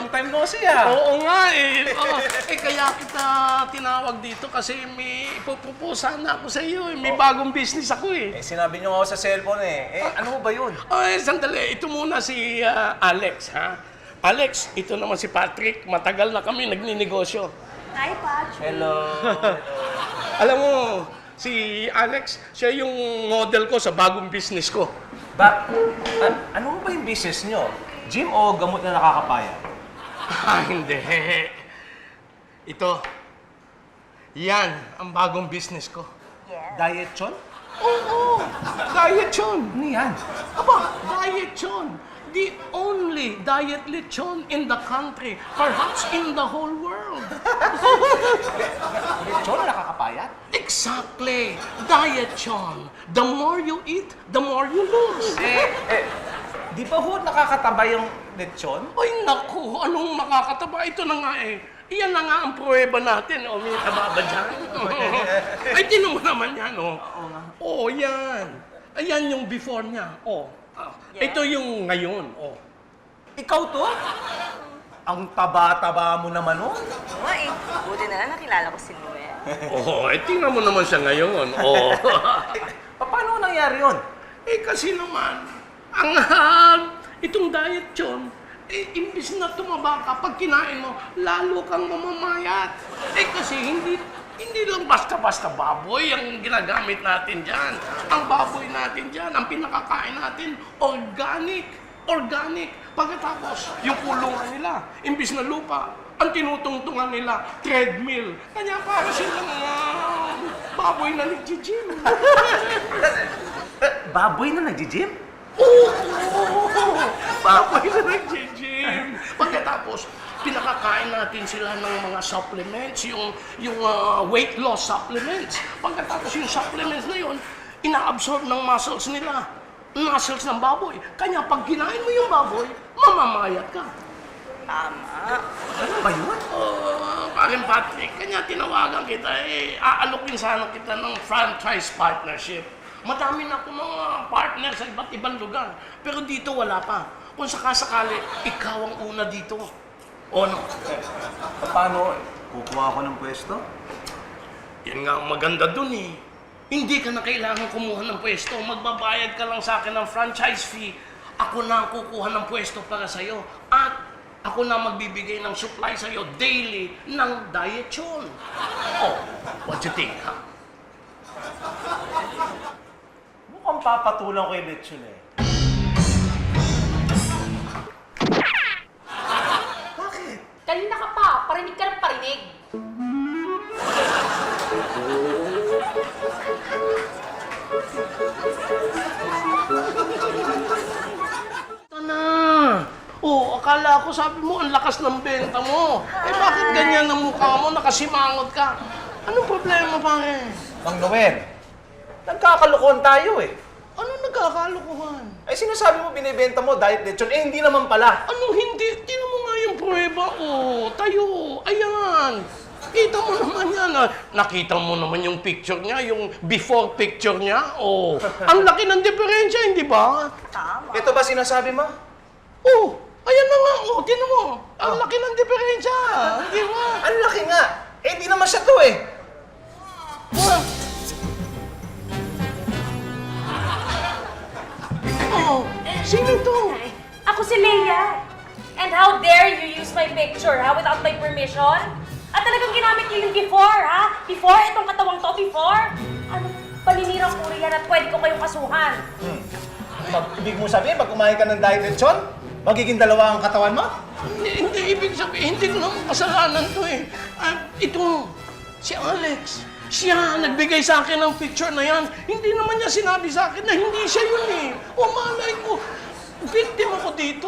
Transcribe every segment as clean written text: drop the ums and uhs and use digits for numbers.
long time no see, ah. Oo nga eh. Kaya kita tinawag dito kasi may ipoproposahan na ako sa iyo eh. May bagong business ako eh. Sinabi niyo ako sa cellphone eh. Ano ba yun? Sandali. Ito muna si Alex, ha? Alex, ito naman si Patrick. Matagal na kami nagninegosyo. Hi, Patrick. Hello. Alam mo, si Alex, siya yung model ko sa bagong business ko. Ano ba yung business niyo? Gym o gamot na nakakapaya? Hindi. Ito. Yan ang bagong business ko. Yes. Diet chon? Oo, diet yun. Ano yan? Aba, diet yun. The only diet lechon in the country, perhaps in the whole world. Chon na nakakapayat? Exactly. Diet yun. The more you eat, the more you lose. Di ba ho nakakataba yung lechon? Ay, naku, anong makakataba? Ito na nga eh. Iyan na nga ang pruweba natin. O, may taba ba dyan? Ay, tinan mo naman yan, o. Oo, yan. Ayan yung before niya. O. Ito yung ngayon, o. Ikaw to? Ang taba-taba mo naman, oh. Oo nga eh. Buti na lang nakilala ko si Noel. Oo, tingnan mo naman siya ngayon. Oo. Paano nangyari yun? Kasi naman, itong diet yun, imbis na tumaba ka, pag kinain mo, lalo kang mamamayat. Kasi hindi lang basta-basta baboy ang ginagamit natin dyan. Ang baboy natin dyan, ang pinakakain natin, organic. Organic. Pagkatapos, yung kulungan nila, imbis na lupa, ang tinutungtungan nila, treadmill. Kanya para silang baboy na nag-gym. Baboy na nag-gym? Baboy na nag-gym. Pagkatapos, pinakakain natin sila ng mga supplements, yung weight loss supplements. Pagkatapos yung supplements na yun, ina-absorb ng muscles nila. Muscles ng baboy. Kanya pag kinain mo yung baboy, mamamayat ka. Tama. Ano ba yun? Paring Patrick, kanya tinawagan kita aalokin sana kita ng franchise partnership. Madami na akong mga partner sa iba't ibang lugar. Pero dito wala pa. Kung sakasakali, ikaw ang una dito. O no? Paano? Kukuha ako ng pwesto? Yan nga ang maganda dun eh. Hindi ka na kailangan kumuha ng pwesto. Magbabayad ka lang sa akin ng franchise fee. Ako na ang kukuha ng pwesto para sa'yo. At ako na magbibigay ng supply sa'yo daily ng diet yun. Oh, what you think, ha? Mukhang papatulang ko yung lechon eh. Bakit? Kanina ka pa, parinig ka ng parinig. Ito na. Akala ko sabi mo ang lakas ng benta mo. Bakit ganyan ang mukha mo? Nakasimangot ka. Anong problema, pare? Mang Noel, nagkakalokohan tayo eh. Ano nagkakalukuhan? Sinasabi mo binibenta mo diet lechon, hindi naman pala. Anong hindi? Tingnan mo nga yung pruweba, tayo. Ayan. Kita mo naman yan. Nakita mo naman yung picture niya, yung before picture niya. Ang laki ng diferensya, hindi ba? Tama. Ito ba sinasabi mo? Ayan na nga. Tingnan mo. Ang laki ng diferensya. Hindi ba? Ang laki nga. Hindi naman siya to eh. Sino to? Ako si Leia. And how dare you use my picture, ha? Without my permission? At talagang ginamit niyo yung before, ha? Before? Itong katawang to, before? Ano? Paninirang puri yan at pwede ko kayong kasuhan. Ibig mo sabihin, pag kumain ka ng diet lechon, magiging dalawa ang katawan mo? Hindi, ibig sabihin, hindi ko naman kasalanan to eh. Ito, si Alex. Siya, nagbigay sa akin ng picture na yan. Hindi naman niya sinabi sa akin na hindi siya yun eh. Malay ko, biktima ko dito,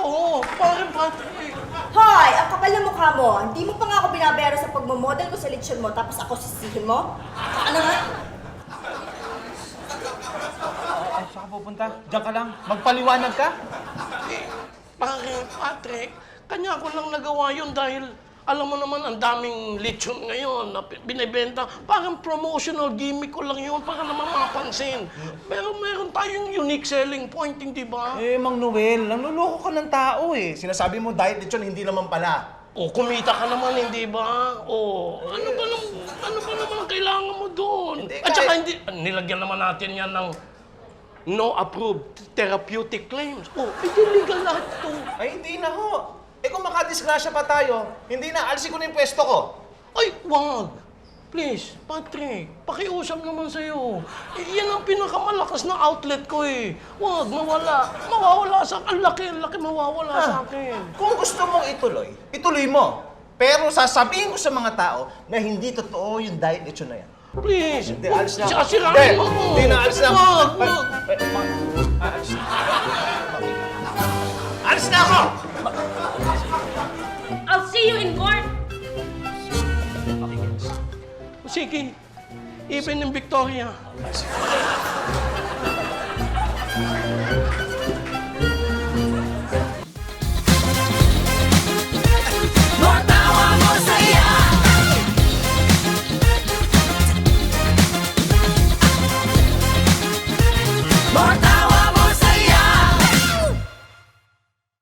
Parang Patrick. Hoy! Ang kapal na mukha mo. Hindi mo pa nga ako binabayaran sa pagmamodel ko sa lechon mo, tapos ako sisihin mo? Ano nga? Saan ka pupunta? Diyan ka lang. Magpaliwanag ka. Parang Patrick, kanya ko lang nagawa yun dahil Alam mo naman, ang daming lechon ngayon na binibenta. Parang promotional gimmick ko lang yun para naman mapansin. Pero meron tayong unique selling point, hindi ba? Eh, Mang Noel, nanluloko ka ng tao eh. Sinasabi mo diet lechon, hindi naman pala. O, kumita ka naman, hindi ba? O, ano ba naman ang kailangan mo doon? Hindi, At saka kahit- hindi, nilagyan naman natin yan ng no approved therapeutic claims. O, legal lahat to. Ay, hindi na ho. Eh kung makadisgrasya pa tayo, hindi na, alisin ko na yung pwesto ko. Ay, wag! Please, Patrick, pakiusap naman sa'yo. Yan ang pinakamalakas na outlet ko eh. Wag, mawala. Mawawala sa akin. Ang laki mawawala sa akin. Kung gusto mong ituloy, ituloy mo. Pero sasabihin ko sa mga tao na hindi totoo yung diet lechon na yan. Please, Hindi, alis na ako. sasirain mo. Hindi na, alis na ako. Wag, Ay, wag. alis na. Alis na ako! I'll see you in court. Sige, even in Victoria. Matawa mo saya. Matawa